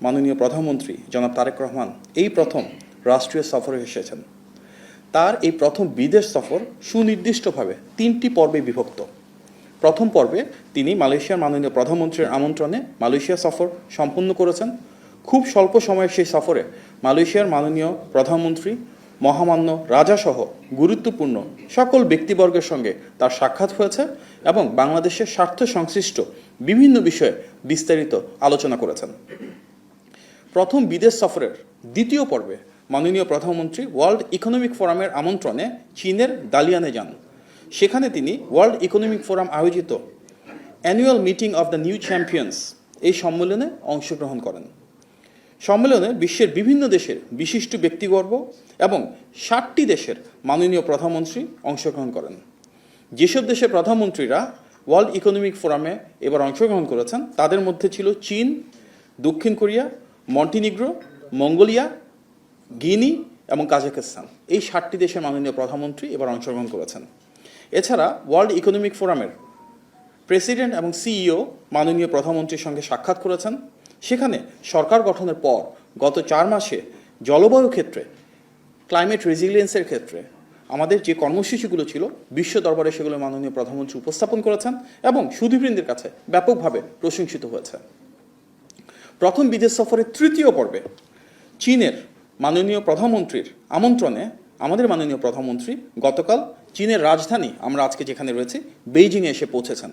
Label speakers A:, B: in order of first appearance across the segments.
A: মাননীয় প্রধানমন্ত্রী জনাব তারেক রহমান এই প্রথম রাষ্ট্রীয় সফরে এসেছেন। তার এই প্রথম বিদেশ সফর সুনির্দিষ্টভাবে 3টি পর্বে বিভক্ত। প্রথম পর্বে তিনি মালয়েশিয়ার মাননীয় প্রধানমন্ত্রীর আমন্ত্রণে মালয়েশিয়া সফর সম্পন্ন করেছেন। খুব স্বল্প সময়ের সেই সফরে মালয়েশিয়ার মাননীয় প্রধানমন্ত্রী, মহামান্য রাজাসহ গুরুত্বপূর্ণ সকল ব্যক্তিবর্গের সঙ্গে তার সাক্ষাৎ হয়েছে এবং বাংলাদেশের স্বার্থ সংশ্লিষ্ট বিভিন্ন বিষয়ে বিস্তারিত আলোচনা করেছেন। প্রথম বিদেশ সফরের দ্বিতীয় পর্বে মাননীয় প্রধানমন্ত্রী ওয়ার্ল্ড ইকোনমিক ফোরামের আমন্ত্রণে চীনের দালিয়ানে যান। সেখানে তিনি ওয়ার্ল্ড ইকোনমিক ফোরাম আয়োজিত annual meeting of the new champions এই সম্মেলনে অংশগ্রহণ করেন। সম্মেলনে বিশ্বের বিভিন্ন দেশের বিশিষ্ট ব্যক্তিবর্গ এবং 60টি দেশের মাননীয় প্রধানমন্ত্রী অংশগ্রহণ করেন। যেসব দেশের প্রধানমন্ত্রীরা ওয়ার্ল্ড ইকোনমিক ফোরামে এবার অংশগ্রহণ করেছেন তাদের মধ্যে ছিল চীন, দক্ষিণ কোরিয়া, মন্টিনিগ্রো, মঙ্গোলিয়া, গিনি এবং কাজাখস্তান। এই 60টি দেশের মাননীয় প্রধানমন্ত্রী এবার অংশগ্রহণ করেছেন। এছাড়া ওয়ার্ল্ড ইকোনমিক ফোরামের প্রেসিডেন্ট এবং সিইও মাননীয় প্রধানমন্ত্রীর সঙ্গে সাক্ষাৎ করেছেন। সেখানে সরকার গঠনের পর গত 4 মাসে জলবায়ু ক্ষেত্রে, ক্লাইমেট রেজিলিয়েন্সের ক্ষেত্রে আমাদের যে কর্মসূচিগুলো ছিল বিশ্ব দরবারে সেগুলো মাননীয় প্রধানমন্ত্রী উপস্থাপন করেছেন এবং সুধীবৃন্দের কাছে ব্যাপকভাবে প্রশংসিত হয়েছে। প্রথম বিদেশ সফরের তৃতীয় পর্বে চীনের মাননীয় প্রধানমন্ত্রীর আমন্ত্রণে আমাদের মাননীয় প্রধানমন্ত্রী গতকাল চীনের রাজধানী আমরা আজকে যেখানে রয়েছি বেইজিংয়ে এসে পৌঁছেছেন।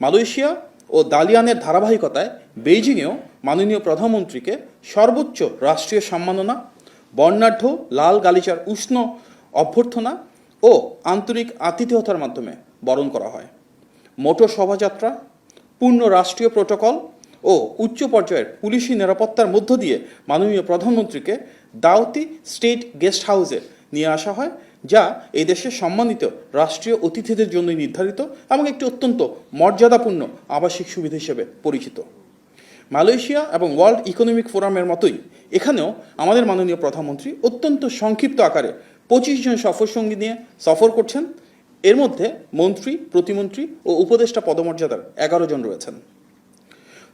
A: মালয়েশিয়া ও দালিয়ানের ধারাবাহিকতায় বেইজিংয়েও মাননীয় প্রধানমন্ত্রীকে সর্বোচ্চ রাষ্ট্রীয় সম্মাননা, বর্ণাঢ্য লাল গালিচার উষ্ণ অভ্যর্থনা ও আন্তরিক আতিথেয়তার মাধ্যমে বরণ করা হয়। মোটর শোভাযাত্রা, পূর্ণ রাষ্ট্রীয় প্রোটোকল ও উচ্চ পর্যায়ের পুলিশি নিরাপত্তার মধ্য দিয়ে মাননীয় প্রধানমন্ত্রীকে দাওতি স্টেট গেস্ট হাউসে নিয়ে আসা হয়, যা এই দেশের সম্মানিত রাষ্ট্রীয় অতিথিদের জন্য নির্ধারিত এবং একটি অত্যন্ত মর্যাদাপূর্ণ আবাসিক সুবিধা হিসেবে পরিচিত। মালয়েশিয়া এবং ওয়ার্ল্ড ইকোনমিক ফোরামের মতোই এখানেও আমাদের মাননীয় প্রধানমন্ত্রী অত্যন্ত সংক্ষিপ্ত আকারে 25 জন সফরসঙ্গী নিয়ে সফর করছেন। এর মধ্যে মন্ত্রী, প্রতিমন্ত্রী ও উপদেষ্টা পদমর্যাদার 11 জন রয়েছেন।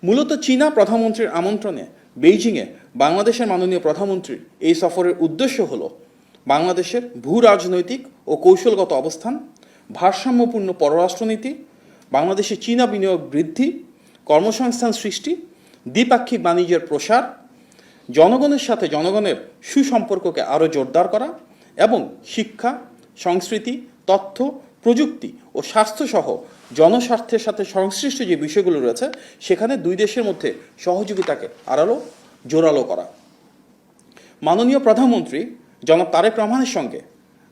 A: মূলত চীনা প্রধানমন্ত্রীর আমন্ত্রণে বেইজিংয়ে বাংলাদেশের মাননীয় প্রধানমন্ত্রীর এই সফরের উদ্দেশ্য হল বাংলাদেশের ভূ রাজনৈতিক ও কৌশলগত অবস্থান, ভারসাম্যপূর্ণ পররাষ্ট্রনীতি, বাংলাদেশে চীনা বিনিয়োগ বৃদ্ধি, কর্মসংস্থান সৃষ্টি, দ্বিপাক্ষিক বাণিজ্যের প্রসার, জনগণের সাথে জনগণের সুসম্পর্ককে আরও জোরদার করা এবং শিক্ষা, সংস্কৃতি, তথ্য, প্রযুক্তি ও স্বাস্থ্যসহ জনস্বার্থের সাথে সংশ্লিষ্ট যে বিষয়গুলো রয়েছে সেখানে দুই দেশের মধ্যে সহযোগিতাকে আরও জোরালো করা। মাননীয় প্রধানমন্ত্রী জনাব তারেক রহমানের সঙ্গে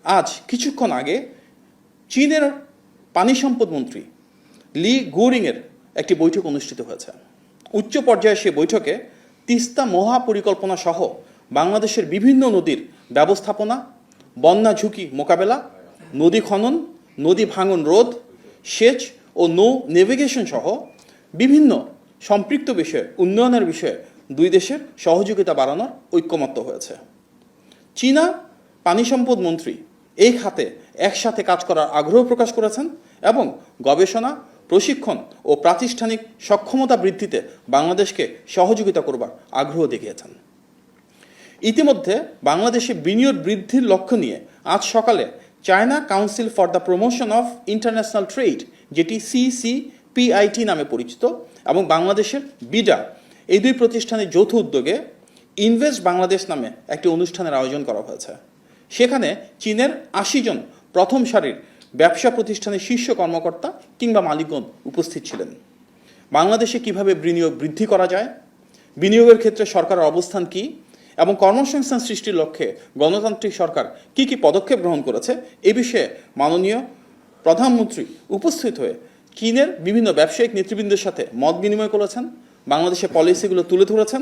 A: আজ কিছুক্ষণ আগে চীনের পানি সম্পদ মন্ত্রী লি গুরিংয়ের একটি বৈঠক অনুষ্ঠিত হয়েছে। উচ্চ পর্যায়ে সে বৈঠকে তিস্তা মহাপরিকল্পনা সহ বাংলাদেশের বিভিন্ন নদীর ব্যবস্থাপনা, বন্যা ঝুঁকি মোকাবেলা, নদী খনন, নদী ভাঙন রোধ, সেচ ও নৌ নেভিগেশন সহ বিভিন্ন সম্পৃক্ত বিষয়ে উন্নয়নের বিষয়ে দুই দেশের সহযোগিতা বাড়ানোর ঐক্যমত্য হয়েছে। চীনা পানি সম্পদ মন্ত্রী এই খাতে একসাথে কাজ করার আগ্রহ প্রকাশ করেছেন এবং গবেষণা, প্রশিক্ষণ ও প্রাতিষ্ঠানিক সক্ষমতা বৃদ্ধিতে বাংলাদেশকে সহযোগিতা করবার আগ্রহ দেখিয়েছেন। ইতিমধ্যে বাংলাদেশে বিনিয়োগ বৃদ্ধির লক্ষ্য নিয়ে আজ সকালে China council for the promotion of international trade, যেটি CCPIT নামে পরিচিত, এবং বাংলাদেশের বিডা, এই দুই প্রতিষ্ঠানের যৌথ উদ্যোগে ইনভেস্ট বাংলাদেশ নামে একটি অনুষ্ঠানের আয়োজন করা হয়েছে। সেখানে চীনের 80 জন প্রথম সারির ব্যবসা প্রতিষ্ঠানের শীর্ষ কর্মকর্তা কিংবা মালিকগণ উপস্থিত ছিলেন। বাংলাদেশে কিভাবে বিনিয়োগ বৃদ্ধি করা যায়, বিনিয়োগের ক্ষেত্রে সরকারের অবস্থান কী এবং কর্মসংস্থান সৃষ্টির লক্ষ্যে গণতান্ত্রিক সরকার কী কী পদক্ষেপ গ্রহণ করেছে এ বিষয়ে মাননীয় প্রধানমন্ত্রী উপস্থিত হয়ে চীনের বিভিন্ন ব্যবসায়িক নেতৃবৃন্দের সাথে মত বিনিময় করেছেন, বাংলাদেশের পলিসিগুলো তুলে ধরেছেন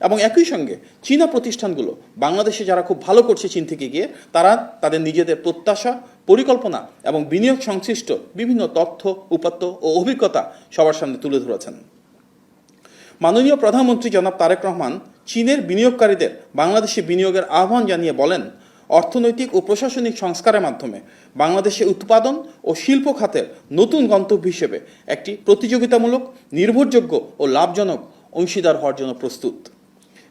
A: এবং একই সঙ্গে চীনা প্রতিষ্ঠানগুলো বাংলাদেশে যারা খুব ভালো করছে চীন থেকে গিয়ে তারা তাদের নিজেদের প্রত্যাশা, পরিকল্পনা এবং বিনিয়োগ সংশ্লিষ্ট বিভিন্ন তথ্য, উপাত্ত ও অভিজ্ঞতা সবার সামনে তুলে ধরেছেন। মাননীয় প্রধানমন্ত্রী জনাব তারেক রহমান চীনের বিনিয়োগকারীদের বাংলাদেশে বিনিয়োগের আহ্বান জানিয়ে বলেন, অর্থনৈতিক ও প্রশাসনিক সংস্কারের মাধ্যমে বাংলাদেশে উৎপাদন ও শিল্প খাতের নতুন গন্তব্য হিসেবে একটি প্রতিযোগিতামূলক, নির্ভরযোগ্য ও লাভজনক অংশীদার হওয়ার জন্য প্রস্তুত।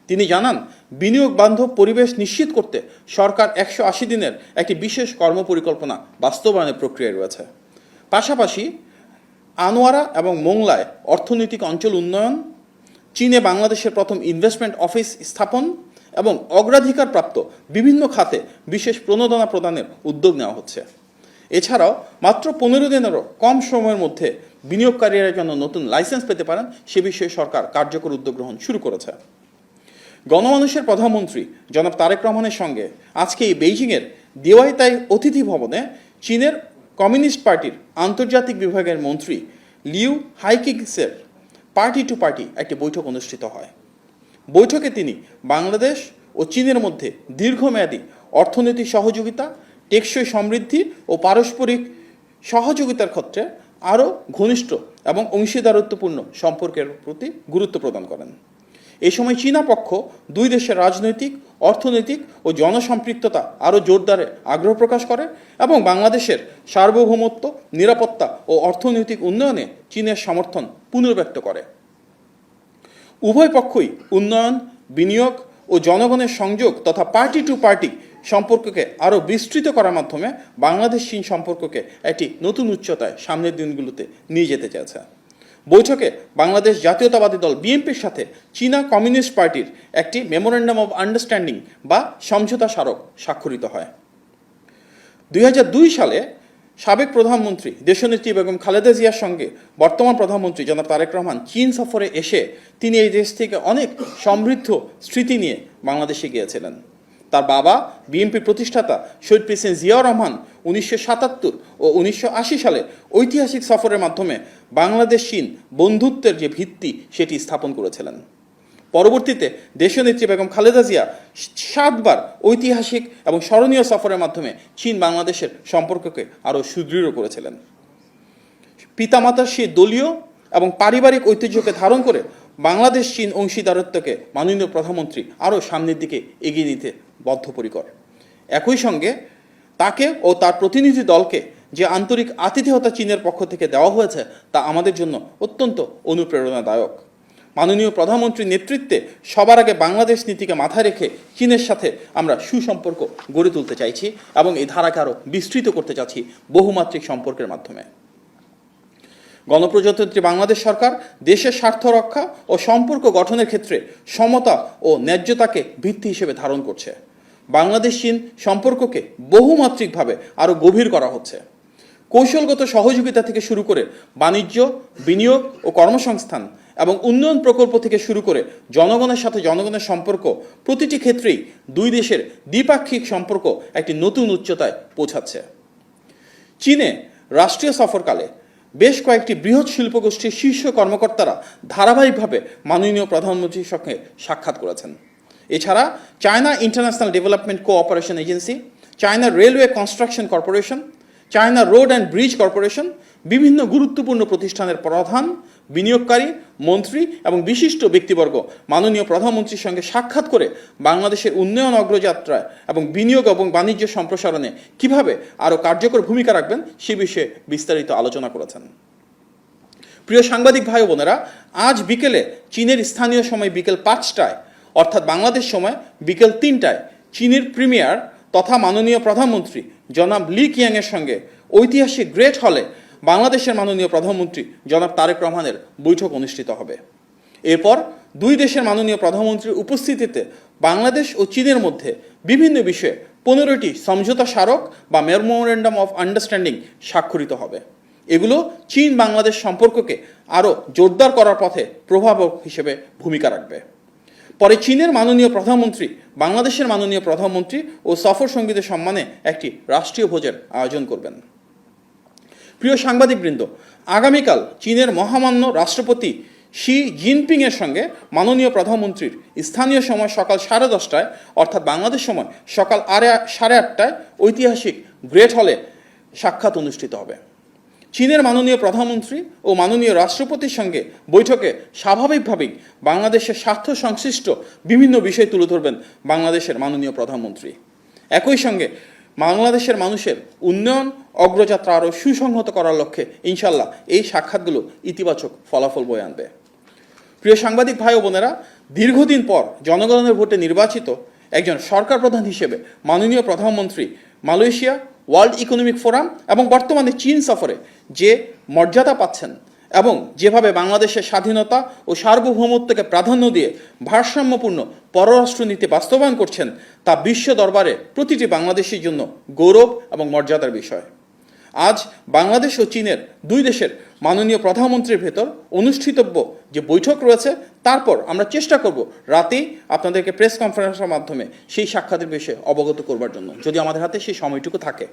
A: তিনি জানান, বিনিয়োগ বান্ধব পরিবেশ নিশ্চিত করতে সরকার 180 দিনের একটি বিশেষ কর্মপরিকল্পনা বাস্তবায়নের প্রক্রিয়ায় রয়েছে। পাশাপাশি আনোয়ারা এবং মোংলায় অর্থনৈতিক অঞ্চল উন্নয়ন, চীনে বাংলাদেশের প্রথম ইনভেস্টমেন্ট অফিস স্থাপন এবং অগ্রাধিকারপ্রাপ্ত বিভিন্ন খাতে বিশেষ প্রণোদনা প্রদানের উদ্যোগ নেওয়া হচ্ছে। এছাড়াও মাত্র 15 দিনেরও কম সময়ের মধ্যে বিনিয়োগকারীরা যেন নতুন লাইসেন্স পেতে পারেন সে বিষয়ে সরকার কার্যকর উদ্যোগ গ্রহণ শুরু করেছে। গণমানুষের প্রধানমন্ত্রী জনাব তারেক রহমানের সঙ্গে আজকে এই বেইজিংয়ের দিওয়াইতাই অতিথি ভবনে চীনের কমিউনিস্ট পার্টির আন্তর্জাতিক বিভাগের মন্ত্রী লিউ হাইকিংসের পার্টি টু পার্টি একটি বৈঠক অনুষ্ঠিত হয়। বৈঠকে তিনি বাংলাদেশ ও চীনের মধ্যে দীর্ঘমেয়াদী অর্থনৈতিক সহযোগিতা, টেকসই সমৃদ্ধি ও পারস্পরিক সহযোগিতার ক্ষেত্রে আরও ঘনিষ্ঠ এবং অংশীদারত্বপূর্ণ সম্পর্কের প্রতি গুরুত্ব প্রদান করেন। এই সময় চীনা পক্ষ দুই দেশের রাজনৈতিক, অর্থনৈতিক ও জনসম্পৃক্ততা আরও জোরদারে আগ্রহ প্রকাশ করে এবং বাংলাদেশের সার্বভৌমত্ব, নিরাপত্তা ও অর্থনৈতিক উন্নয়নে চীনের সমর্থন পুনর্ব্যক্ত করে। উভয় পক্ষই উন্নয়ন, বিনিয়োগ ও জনগণের সংযোগ তথা পার্টি টু পার্টি সম্পর্ককে আরও বিস্তৃত করার মাধ্যমে বাংলাদেশ চীন সম্পর্ককে একটি নতুন উচ্চতায় সামনের দিনগুলোতে নিয়ে যেতে চেয়েছে। বৈঠকে বাংলাদেশ জাতীয়তাবাদী দল বিএনপির সাথে চীনা কমিউনিস্ট পার্টির একটি মেমোরেন্ডাম অব আন্ডারস্ট্যান্ডিং বা সমঝোতা স্মারক স্বাক্ষরিত হয়। 2002 সালে সাবেক প্রধানমন্ত্রী দেশনেত্রী বেগম খালেদা জিয়ার সঙ্গে বর্তমান প্রধানমন্ত্রী জনাব তারেক রহমান চীন সফরে এসে তিনি এই দেশ থেকে অনেক সমৃদ্ধ স্মৃতি নিয়ে বাংলাদেশে গিয়েছিলেন। তার বাবা বিএনপির প্রতিষ্ঠাতা শহীদ প্রেসিডেন্ট জিয়াউর রহমান 1977 ও 1980 সালে ঐতিহাসিক সফরের মাধ্যমে বাংলাদেশ চীন বন্ধুত্বের যে ভিত্তি সেটি স্থাপন করেছিলেন। পরবর্তীতে দেশনেত্রী বেগম খালেদা জিয়া 7 বার ঐতিহাসিক এবং স্মরণীয় সফরের মাধ্যমে চীন বাংলাদেশের সম্পর্ককে আরও সুদৃঢ় করেছিলেন। পিতামাতার সেই দলীয় এবং পারিবারিক ঐতিহ্যকে ধারণ করে বাংলাদেশ চীন অংশীদারত্বকে মাননীয় প্রধানমন্ত্রী আরও সামনের দিকে এগিয়ে নিতে বদ্ধপরিকর। একই সঙ্গে তাকে ও তার প্রতিনিধি দলকে যে আন্তরিক আতিথেয়তা চীনের পক্ষ থেকে দেওয়া হয়েছে তা আমাদের জন্য অত্যন্ত অনুপ্রেরণাদায়ক। মাননীয় প্রধানমন্ত্রীর নেতৃত্বে সবার আগে বাংলাদেশ নীতিকে মাথায় রেখে চীনের সাথে আমরা সুসম্পর্ক গড়ে তুলতে চাইছি এবং এই ধারাকে আরও বিস্তৃত করতে চাচ্ছি বহুমাত্রিক সম্পর্কের মাধ্যমে। গণপ্রজাতন্ত্রী বাংলাদেশ সরকার দেশের স্বার্থ রক্ষা ও সম্পর্ক গঠনের ক্ষেত্রে সমতা ও ন্যায্যতাকে ভিত্তি হিসেবে ধারণ করছে। বাংলাদেশ চীন সম্পর্ককে বহুমাত্রিকভাবে আরও গভীর করা হচ্ছে। কৌশলগত সহযোগিতা থেকে শুরু করে বাণিজ্য, বিনিয়োগ ও কর্মসংস্থান এবং উন্নয়ন প্রকল্প থেকে শুরু করে জনগণের সাথে জনগণের সম্পর্ক প্রতিটি ক্ষেত্রেই দুই দেশের দ্বিপাক্ষিক সম্পর্ক একটি নতুন উচ্চতায় পৌঁছাচ্ছে। চীনে রাষ্ট্রীয় সফরকালে বেশ কয়েকটি বৃহৎ শিল্পগোষ্ঠীর শীর্ষ কর্মকর্তারা ধারাবাহিকভাবে মাননীয় প্রধানমন্ত্রীর সঙ্গে সাক্ষাৎ করেছেন। এছাড়া China international development cooperation agency, China railway construction corporation, China road and bridge corporation, বিভিন্ন গুরুত্বপূর্ণ প্রতিষ্ঠানের প্রধান, বিনিয়োগকারী, মন্ত্রী এবং বিশিষ্ট ব্যক্তিবর্গ মাননীয় প্রধানমন্ত্রীর সঙ্গে সাক্ষাৎ করে বাংলাদেশের উন্নয়ন অগ্রযাত্রায় এবং বিনিয়োগ এবং বাণিজ্য সম্প্রসারণে কিভাবে আরও কার্যকর ভূমিকা রাখবেন সে বিষয়ে বিস্তারিত আলোচনা করেছেন। প্রিয় সাংবাদিক ভাই বোনেরা, আজ বিকেলে চীনের স্থানীয় সময় বিকেল 5টায় অর্থাৎ বাংলাদেশ সময় বিকেল 3টায় চীনের প্রিমিয়ার তথা মাননীয় প্রধানমন্ত্রী জনাব লি কিয়াংয়ের সঙ্গে ঐতিহাসিক গ্রেট হলে বাংলাদেশের মাননীয় প্রধানমন্ত্রী জনাব তারেক রহমানের বৈঠক অনুষ্ঠিত হবে। এরপর দুই দেশের মাননীয় প্রধানমন্ত্রীর উপস্থিতিতে বাংলাদেশ ও চীনের মধ্যে বিভিন্ন বিষয়ে 15টি সমঝোতা স্মারক বা মেমোরেন্ডাম অফ আন্ডারস্ট্যান্ডিং স্বাক্ষরিত হবে। এগুলো চীন বাংলাদেশ সম্পর্ককে আরও জোরদার করার পথে প্রভাবক হিসেবে ভূমিকা রাখবে। পরে চীনের মাননীয় প্রধানমন্ত্রী বাংলাদেশের মাননীয় প্রধানমন্ত্রী ও সফর সঙ্গীদের সম্মানে একটি রাষ্ট্রীয় ভোজের আয়োজন করবেন। প্রিয় সাংবাদিকবৃন্দ, আগামীকাল চীনের মহামান্য রাষ্ট্রপতি শি জিনপিংয়ের সঙ্গে মাননীয় প্রধানমন্ত্রীর স্থানীয় সময় সকাল 10:30টায় অর্থাৎ বাংলাদেশ সময় সকাল 8:30টায় ঐতিহাসিক গ্রেট হলে সাক্ষাৎ অনুষ্ঠিত হবে। চীনের মাননীয় প্রধানমন্ত্রী ও মাননীয় রাষ্ট্রপতির সঙ্গে বৈঠকে স্বাভাবিকভাবেই বাংলাদেশের স্বার্থ সংশ্লিষ্ট বিভিন্ন বিষয় তুলে ধরবেন বাংলাদেশের মাননীয় প্রধানমন্ত্রী। একই সঙ্গে বাংলাদেশের মানুষের উন্নয়ন অগ্রযাত্রা আরও সুসংহত করার লক্ষ্যে ইনশাল্লাহ এই সাক্ষাৎগুলো ইতিবাচক ফলাফল বয়ে আনবে। প্রিয় সাংবাদিক ভাই ও বোনেরা, দীর্ঘদিন পর জনগণের ভোটে নির্বাচিত একজন সরকার প্রধান হিসেবে মাননীয় প্রধানমন্ত্রী মালয়েশিয়া, ওয়ার্ল্ড ইকোনমিক ফোরাম এবং বর্তমানে চীন সফরে যে মর্যাদা পাচ্ছেন এবং যেভাবে বাংলাদেশের স্বাধীনতা ও সার্বভৌমত্বকে প্রাধান্য দিয়ে ভারসাম্যপূর্ণ পররাষ্ট্রনীতি বাস্তবায়ন করছেন, তা বিশ্ব দরবারে প্রতিটি বাংলাদেশির জন্য গৌরব এবং মর্যাদার বিষয়। আজ বাংলাদেশ ও চীনের দুই দেশের মাননীয় প্রধানমন্ত্রীর ভেতর অনুষ্ঠিতব্য যে বৈঠক রয়েছে, তারপর আমরা চেষ্টা করব রাতেই আপনাদেরকে প্রেস কনফারেন্সের মাধ্যমে সেই সাক্ষাতের বিষয়ে অবগত করবার জন্য, যদি আমাদের হাতে সেই সময়টুকু থাকে।